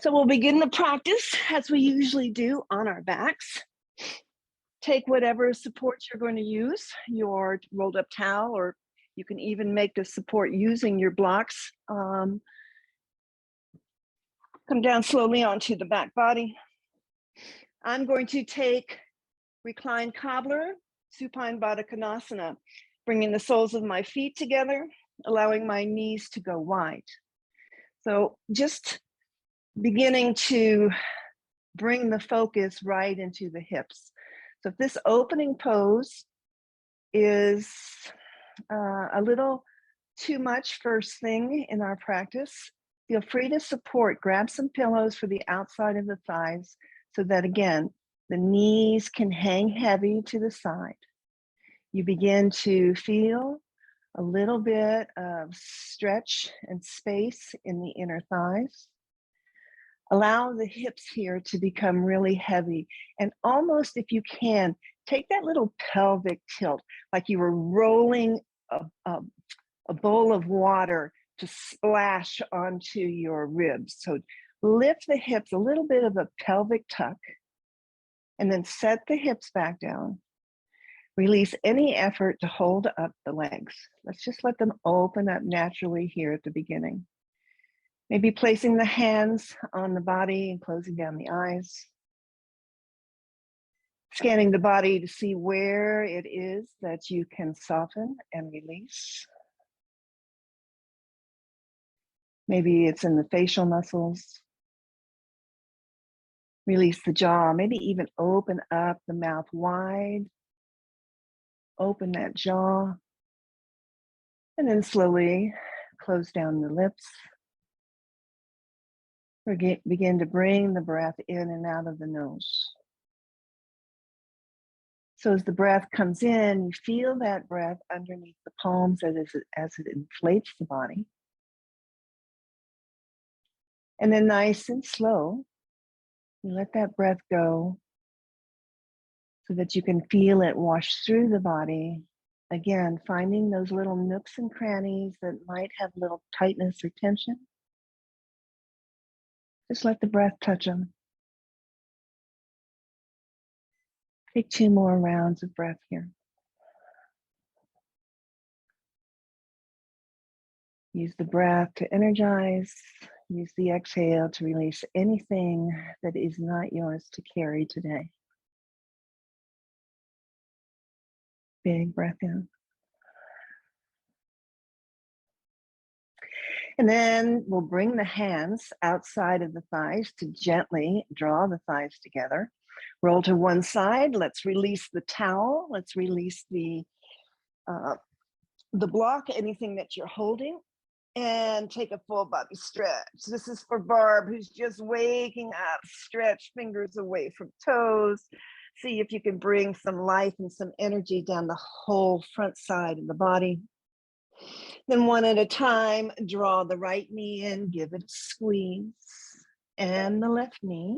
So we'll begin the practice as we usually do on our backs. Take whatever support you're going to use, your rolled up towel, or you can even make the support using your blocks. Come down slowly onto the back body. I'm going to take reclined cobbler, supine Baddha Konasana, bringing the soles of my feet together, allowing my knees to go wide. So just beginning to bring the focus right into the hips. So if this opening pose is a little too much first thing in our practice, feel free to support. Grab some pillows for the outside of the thighs so that, again, the knees can hang heavy to the side. You begin to feel a little bit of stretch and space in the inner thighs. Allow the hips here to become really heavy, and almost, if you can, take that little pelvic tilt, like you were rolling a bowl of water to splash onto your ribs. So lift the hips, a little bit of a pelvic tuck, and then set the hips back down. Release any effort to hold up the legs. Let's just let them open up naturally here at the beginning. Maybe placing the hands on the body and closing down the eyes. Scanning the body to see where it is that you can soften and release. Maybe it's in the facial muscles. Release the jaw, maybe even open up the mouth wide. Open that jaw. And then slowly close down the lips. Begin to bring the breath in and out of the nose. So as the breath comes in, you feel that breath underneath the palms as it inflates the body. And then nice and slow, you let that breath go so that you can feel it wash through the body. Again, finding those little nooks and crannies that might have a little tightness or tension. Just let the breath touch them. Take 2 more rounds of breath here. Use the breath to energize. Use the exhale to release anything that is not yours to carry today. Big breath in. And then we'll bring the hands outside of the thighs to gently draw the thighs together. Roll to one side. Let's release the towel. Let's release the block, anything that you're holding, and take a full body stretch. This is for Barb, who's just waking up. Stretch fingers away from toes. See if you can bring some life and some energy down the whole front side of the body. Then one at a time, draw the right knee in, give it a squeeze, and the left knee.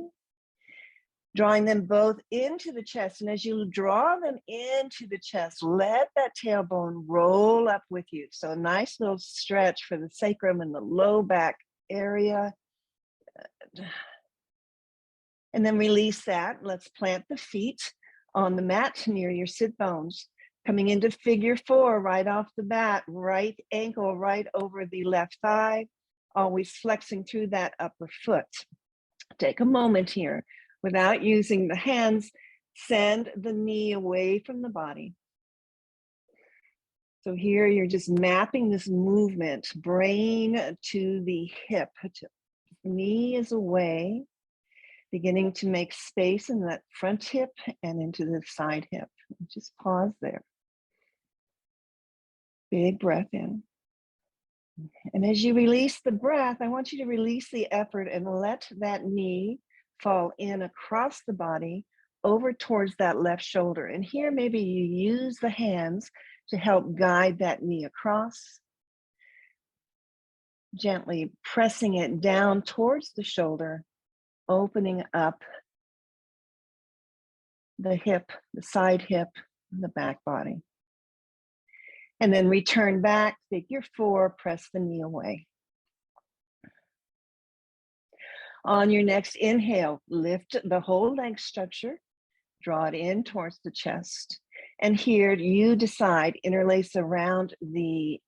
Drawing them both into the chest, and as you draw them into the chest, let that tailbone roll up with you. So a nice little stretch for the sacrum and the low back area. And then release that. Let's plant the feet on the mat near your sit bones. Coming into figure 4 right off the bat, right ankle right over the left thigh, always flexing through that upper foot. Take a moment here. Without using the hands, send the knee away from the body. So here you're just mapping this movement, brain to the hip. Knee is away, beginning to make space in that front hip and into the side hip. Just pause there. Big breath in. And as you release the breath, I want you to release the effort and let that knee fall in across the body over towards that left shoulder. And here maybe you use the hands to help guide that knee across. Gently pressing it down towards the shoulder, opening up the hip, the side hip, and the back body. And then return back, figure 4, press the knee away. On your next inhale, lift the whole leg structure, draw it in towards the chest. And here you decide, interlace around the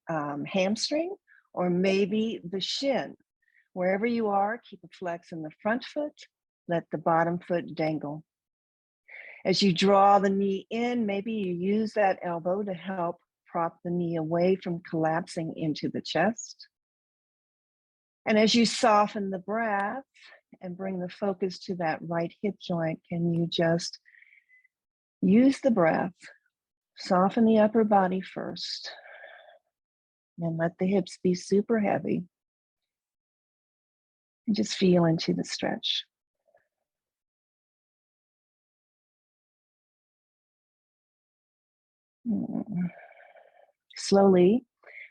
hamstring or maybe the shin. Wherever you are, keep a flex in the front foot, let the bottom foot dangle. As you draw the knee in, maybe you use that elbow to help prop the knee away from collapsing into the chest. And as you soften the breath and bring the focus to that right hip joint, can you just use the breath, soften the upper body first, and let the hips be super heavy. And just feel into the stretch. Slowly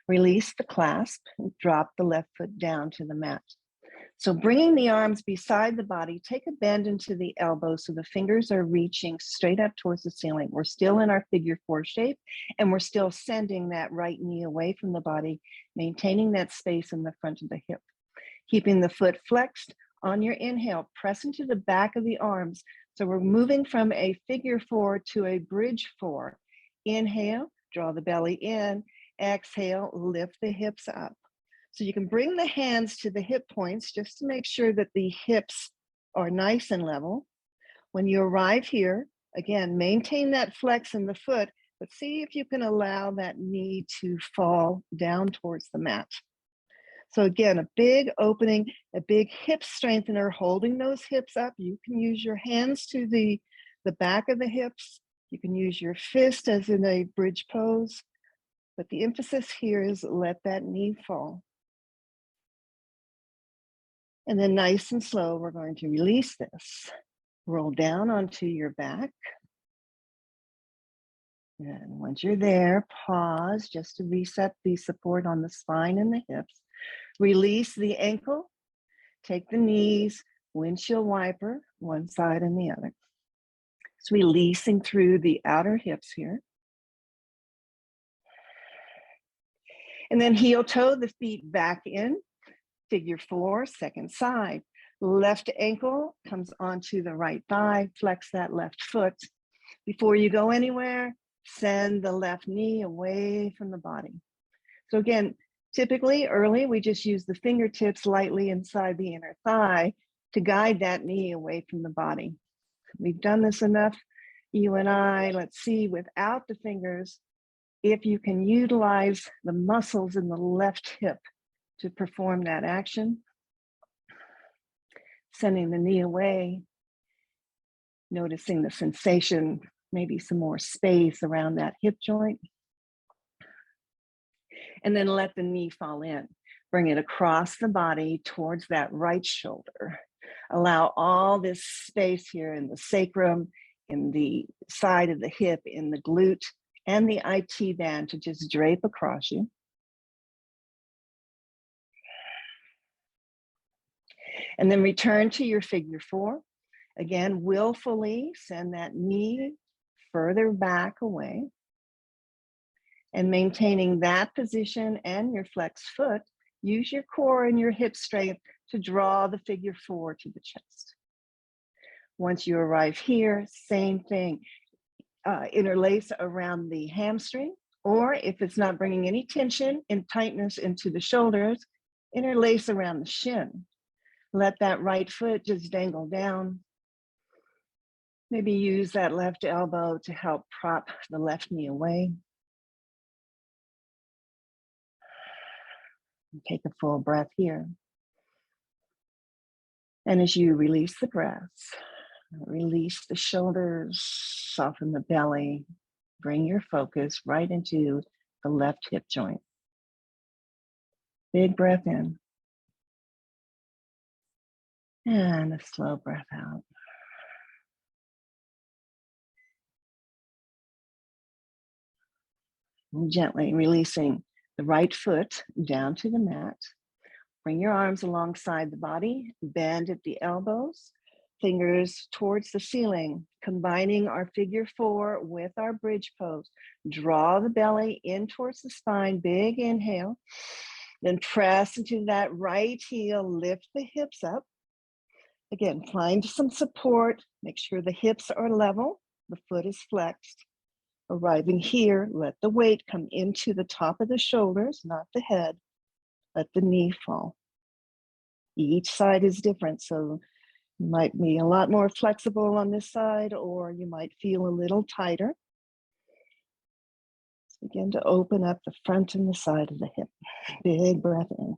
release the clasp and drop the left foot down to the mat. So bringing the arms beside the body, take a bend into the elbow so the fingers are reaching straight up towards the ceiling. We're still in our figure 4 shape, and we're still sending that right knee away from the body, maintaining that space in the front of the hip. Keeping the foot flexed on your inhale, press into the back of the arms. So we're moving from a figure 4 to a bridge 4. Inhale, draw the belly in. Exhale, lift the hips up. So you can bring the hands to the hip points just to make sure that the hips are nice and level. When you arrive here, again, maintain that flex in the foot, but see if you can allow that knee to fall down towards the mat. So again, a big opening, a big hip strengthener, holding those hips up. You can use your hands to the back of the hips. You can use your fist as in a bridge pose. But the emphasis here is let that knee fall. And then nice and slow, we're going to release this. Roll down onto your back. And once you're there, pause just to reset the support on the spine and the hips. Release the ankle, take the knees, windshield wiper, one side and the other. So releasing through the outer hips here. And then heel toe the feet back in, figure 4, second side. Left ankle comes onto the right thigh, flex that left foot. Before you go anywhere, send the left knee away from the body. So again, typically early, we just use the fingertips lightly inside the inner thigh to guide that knee away from the body. We've done this enough, you and I. Let's see, without the fingers, if you can utilize the muscles in the left hip to perform that action. Sending the knee away, noticing the sensation, maybe some more space around that hip joint. And then let the knee fall in. Bring it across the body towards that right shoulder. Allow all this space here in the sacrum, in the side of the hip, in the glute, and the IT band to just drape across you. And then return to your figure 4. Again, willfully send that knee further back away. And maintaining that position and your flexed foot, use your core and your hip strength to draw the figure 4 to the chest. Once you arrive here, same thing. Interlace around the hamstring, or if it's not bringing any tension and tightness into the shoulders, interlace around the shin. Let that right foot just dangle down. Maybe use that left elbow to help prop the left knee away. Take a full breath here. And as you release the breath, release the shoulders, soften the belly, bring your focus right into the left hip joint. Big breath in. And a slow breath out. And gently releasing the right foot down to the mat. Bring your arms alongside the body, bend at the elbows, fingers towards the ceiling, combining our figure 4 with our bridge pose. Draw the belly in towards the spine, big inhale, then press into that right heel, lift the hips up. Again, find some support. Make sure the hips are level, the foot is flexed. Arriving here, let the weight come into the top of the shoulders, not the head. Let the knee fall. Each side is different, so you might be a lot more flexible on this side, or you might feel a little tighter. Begin to open up the front and the side of the hip. Big breath in.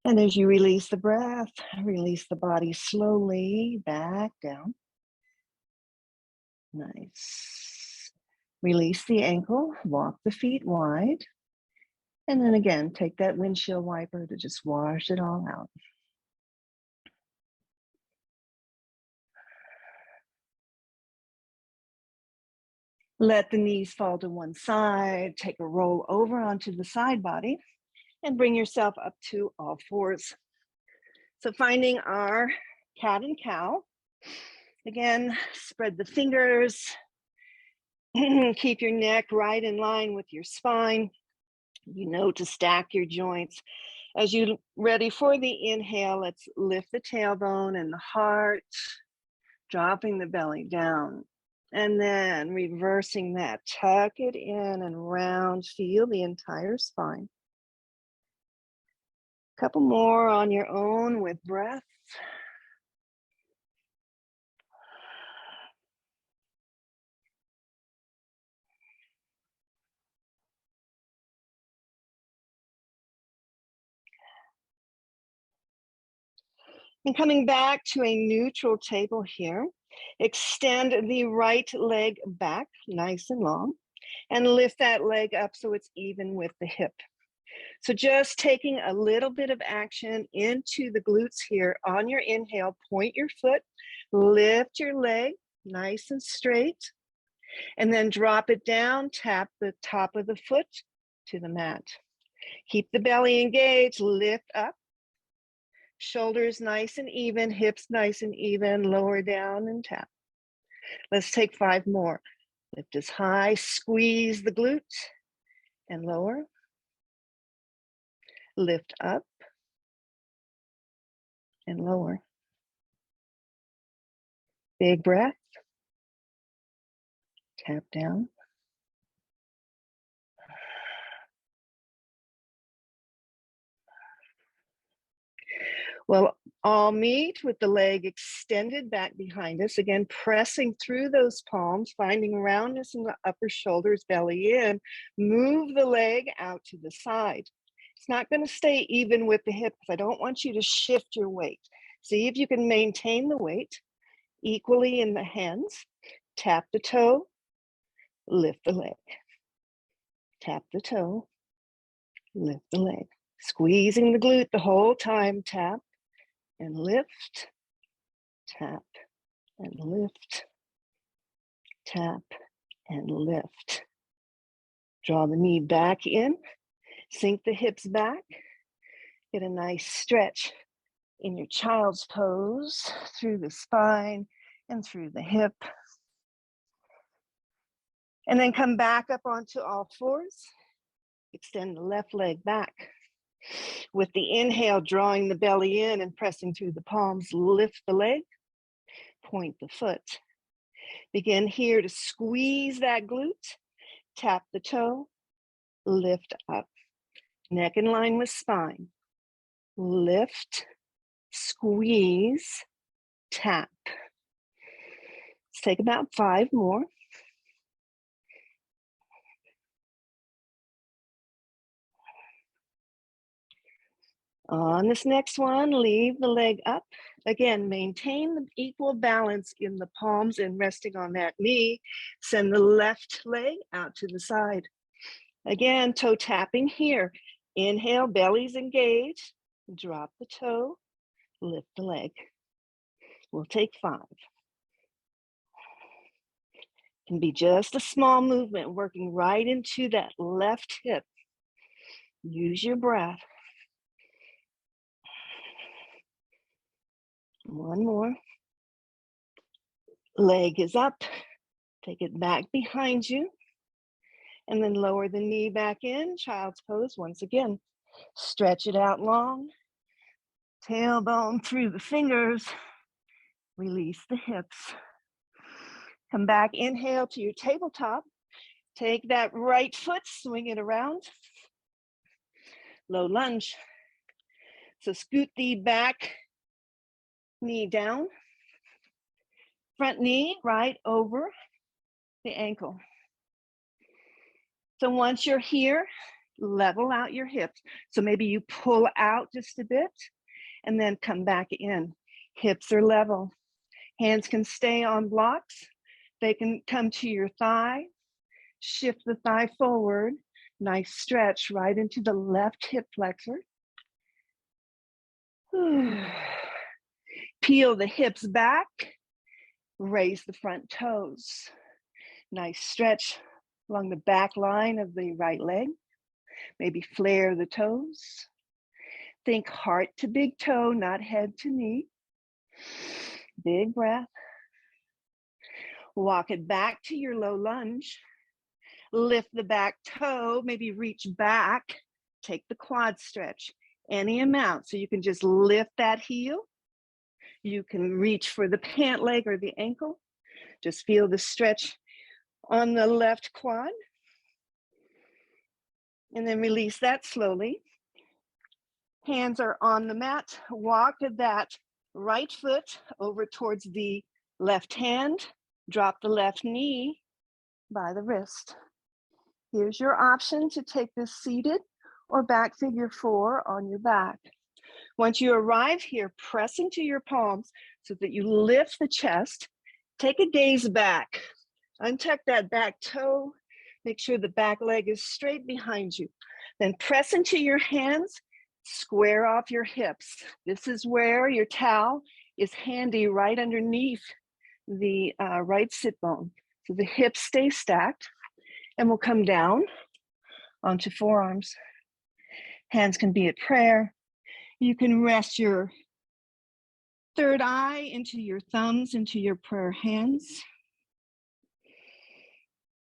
And as you release the breath, release the body slowly back down. Nice. Release the ankle, walk the feet wide. And then again, take that windshield wiper to just wash it all out. Let the knees fall to one side, take a roll over onto the side body, and bring yourself up to all fours. So finding our cat and cow. Again, spread the fingers, keep your neck right in line with your spine. You know to stack your joints. As you're ready for the inhale, let's lift the tailbone and the heart, dropping the belly down. And then reversing that, tuck it in and round, feel the entire spine. Couple more on your own with breath. And coming back to a neutral table here, extend the right leg back nice and long and lift that leg up so it's even with the hip. So just taking a little bit of action into the glutes here. On your inhale, point your foot, lift your leg nice and straight, and then drop it down, tap the top of the foot to the mat. Keep the belly engaged, lift up. Shoulders nice and even, hips nice and even, lower down and tap. Let's take 5 more. Lift as high, squeeze the glute and lower. Lift up and lower. Big breath. Tap down. Well, all meet with the leg extended back behind us. Again, pressing through those palms, finding roundness in the upper shoulders, belly in. Move the leg out to the side. It's not going to stay even with the hip because I don't want you to shift your weight. See if you can maintain the weight equally in the hands. Tap the toe, lift the leg. Tap the toe, lift the leg. Squeezing the glute the whole time. Tap and lift, tap and lift, tap and lift. Draw the knee back in, sink the hips back, get a nice stretch in your child's pose through the spine and through the hip. And then come back up onto all fours. Extend the left leg back. With the inhale, drawing the belly in and pressing through the palms, lift the leg, point the foot. Begin here to squeeze that glute, tap the toe, lift up. Neck in line with spine. Lift, squeeze, tap. Let's take about 5 more. On this next one, leave the leg up. Again, maintain the equal balance in the palms and resting on that knee. Send the left leg out to the side. Again, toe tapping here. Inhale, belly's engaged. Drop the toe, lift the leg. We'll take 5. Can be just a small movement, working right into that left hip. Use your breath. 1 more. Leg is up. Take it back behind you. And then lower the knee back in, child's pose once again. Stretch it out long. Tailbone through the fingers. Release the hips. Come back, inhale to your tabletop. Take that right foot, swing it around. Low lunge. So scoot the back knee down. Front knee right over the ankle. So once you're here, level out your hips. So maybe you pull out just a bit and then come back in. Hips are level. Hands can stay on blocks. They can come to your thigh. Shift the thigh forward. Nice stretch right into the left hip flexor. Peel the hips back. Raise the front toes. Nice stretch along the back line of the right leg. Maybe flare the toes. Think heart to big toe, not head to knee. Big breath. Walk it back to your low lunge. Lift the back toe, maybe reach back. Take the quad stretch, any amount. So you can just lift that heel. You can reach for the pant leg or the ankle. Just feel the stretch on the left quad. And then release that slowly. Hands are on the mat. Walk that right foot over towards the left hand. Drop the left knee by the wrist. Here's your option to take this seated or back figure 4 on your back. Once you arrive here, press into your palms so that you lift the chest. Take a gaze back. Untuck that back toe. Make sure the back leg is straight behind you. Then press into your hands. Square off your hips. This is where your towel is handy right underneath the right sit bone. So the hips stay stacked, and we'll come down onto forearms. Hands can be at prayer. You can rest your third eye into your thumbs, into your prayer hands.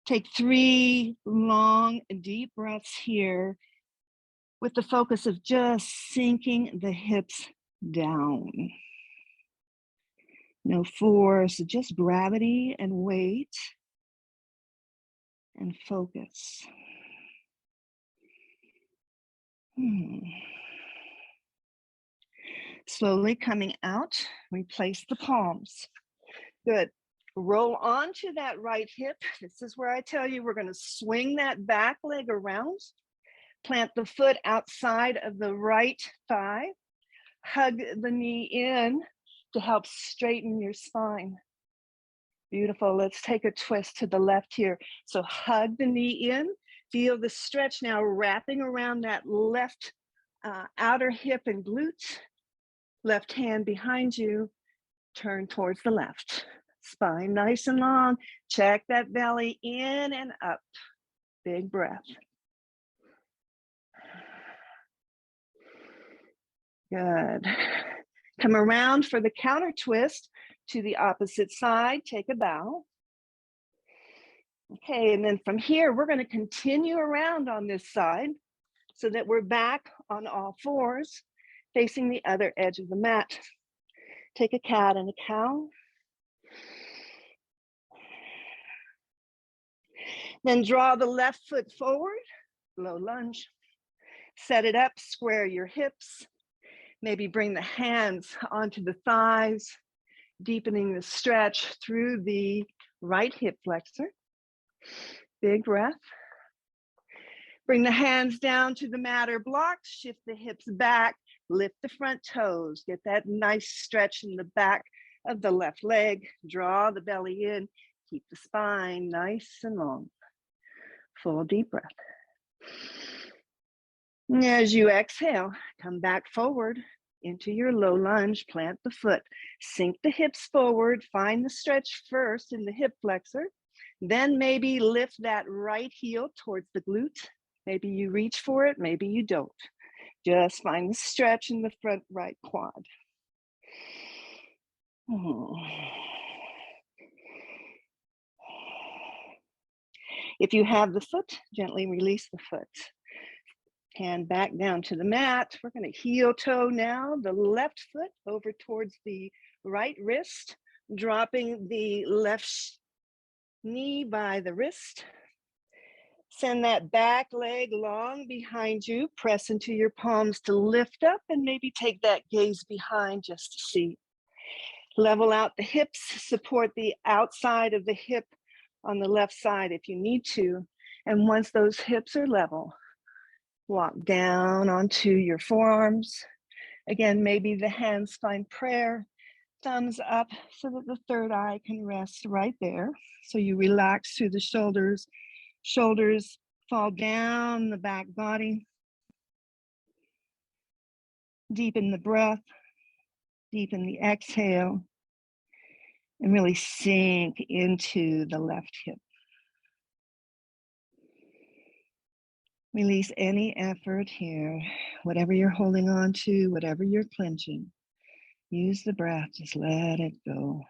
Take 3 long, deep breaths here with the focus of just sinking the hips down. No force, just gravity and weight and focus. Slowly coming out, replace the palms. Good. Roll onto that right hip. This is where I tell you we're going to swing that back leg around. Plant the foot outside of the right thigh. Hug the knee in to help straighten your spine. Beautiful. Let's take a twist to the left here. So hug the knee in. Feel the stretch now wrapping around that left outer hip and glute. Left hand behind you. Turn towards the left. Spine nice and long. Check that belly in and up. Big breath. Good. Come around for the counter twist to the opposite side. Take a bow. Okay, and then from here, we're going to continue around on this side so that we're back on all fours, facing the other edge of the mat. Take a cat and a cow. Then draw the left foot forward, low lunge. Set it up, square your hips. Maybe bring the hands onto the thighs, deepening the stretch through the right hip flexor. Big breath. Bring the hands down to the mat or blocks, shift the hips back, lift the front toes, get that nice stretch in the back of the left leg, draw the belly in, keep the spine nice and long. Full deep breath. As you exhale, come back forward into your low lunge, plant the foot, sink the hips forward, find the stretch first in the hip flexor, then maybe lift that right heel towards the glute. Maybe you reach for it, maybe you don't. Just find the stretch in the front right quad. If you have the foot, gently release the foot. Hand back down to the mat. We're going to heel toe now, the left foot over towards the right wrist, dropping the left knee by the wrist. Send that back leg long behind you. Press into your palms to lift up and maybe take that gaze behind just to see. Level out the hips, support the outside of the hip on the left side if you need to. And once those hips are level, walk down onto your forearms. Again, maybe the hands find prayer, thumbs up so that the third eye can rest right there. So you relax through the shoulders. Shoulders fall down the back body. Deepen the breath, deepen the exhale, and really sink into the left hip. Release any effort here, whatever you're holding on to, whatever you're clenching. Use the breath, just let it go.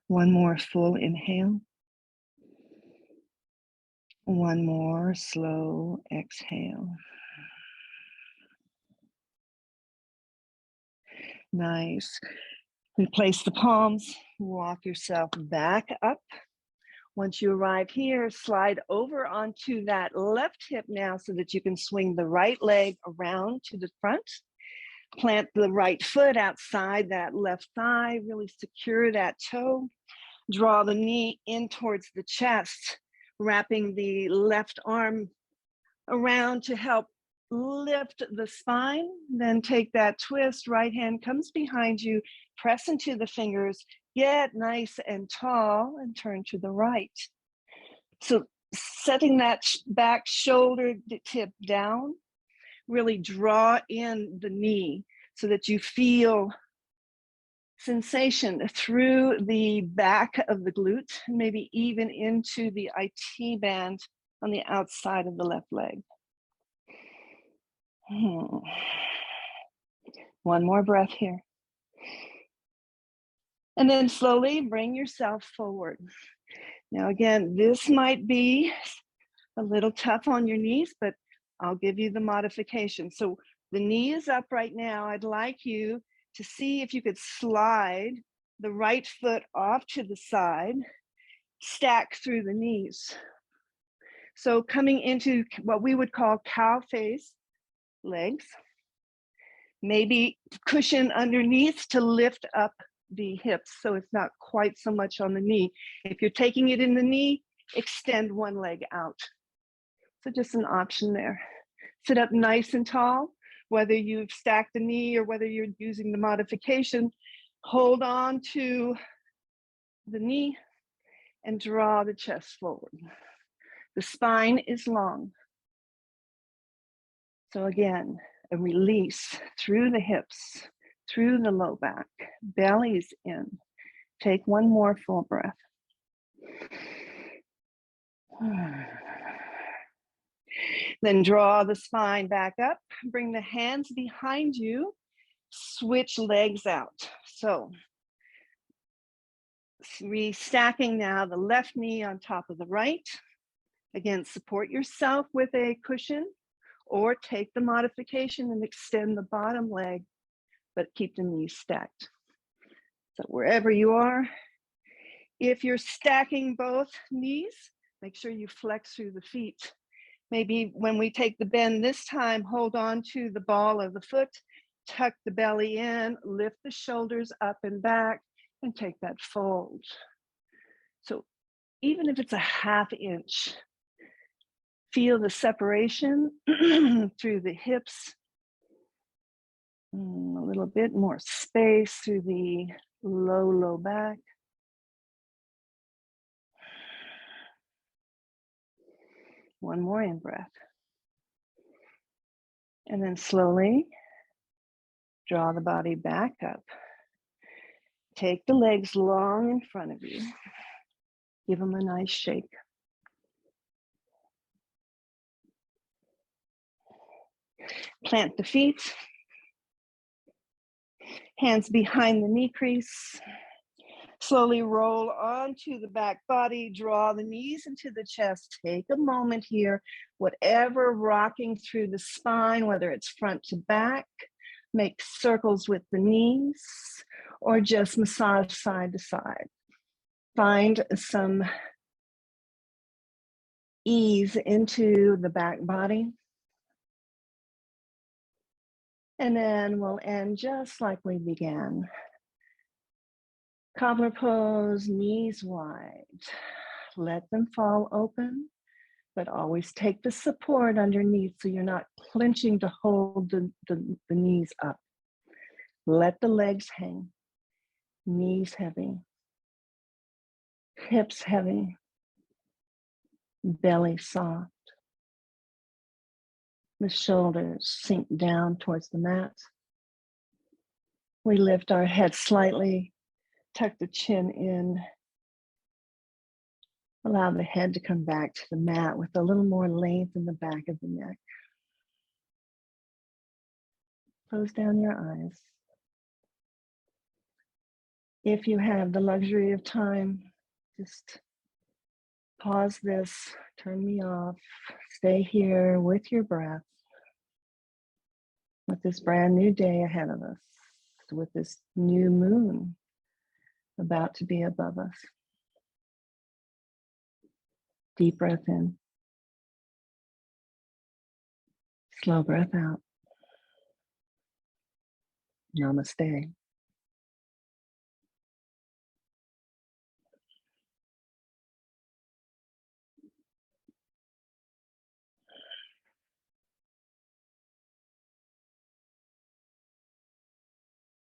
One more full inhale. One more slow exhale. Nice. Replace the palms, walk yourself back up. Once you arrive here, slide over onto that left hip now so that you can swing the right leg around to the front. Plant the right foot outside that left thigh, really secure that toe. Draw the knee in towards the chest, wrapping the left arm around to help lift the spine. Then take that twist, right hand comes behind you, press into the fingers, get nice and tall and turn to the right. So setting that back shoulder tip down, really draw in the knee so that you feel sensation through the back of the glute, maybe even into the IT band on the outside of the left leg. One more breath here. And then slowly bring yourself forward. Now again, this might be a little tough on your knees, but I'll give you the modification. So the knee is up right now. I'd like you to see if you could slide the right foot off to the side, stack through the knees. So coming into what we would call cow face legs, maybe cushion underneath to lift up the hips so it's not quite so much on the knee. If you're taking it in the knee, extend one leg out. So just an option there. Sit up nice and tall, whether you've stacked the knee or whether you're using the modification. Hold on to the knee and draw the chest forward. The spine is long. So again, a release through the hips, through the low back, belly's in. Take one more full breath. Then draw the spine back up, bring the hands behind you, switch legs out. So restacking now the left knee on top of the right. Again, support yourself with a cushion or take the modification and extend the bottom leg, but keep the knees stacked. So wherever you are, if you're stacking both knees, make sure you flex through the feet. Maybe when we take the bend this time, hold on to the ball of the foot, tuck the belly in, lift the shoulders up and back, and take that fold. So even if it's a ½ inch, feel the separation through the hips, a little bit more space through the low back. One more in breath. And then slowly draw the body back up. Take the legs long in front of you. Give them a nice shake. Plant the feet. Hands behind the knee crease. slowly roll onto the back body, draw the knees into the chest. Take a moment here, whatever rocking through the spine, whether it's front to back, make circles with the knees, or just massage side to side. Find some ease into the back body. And then we'll end just like we began. Cobbler pose, knees wide. Let them fall open, but always take the support underneath so you're not clenching to hold the knees up. Let the legs hang, knees heavy, hips heavy, belly soft. The shoulders sink down towards the mat. We lift our head slightly, tuck the chin in. Allow the head to come back to the mat with a little more length in the back of the neck. Close down your eyes. If you have the luxury of time, just pause this, turn me off, stay here with your breath, with this brand new day ahead of us, with this new moon about to be above us. Deep breath in. Slow breath out. Namaste.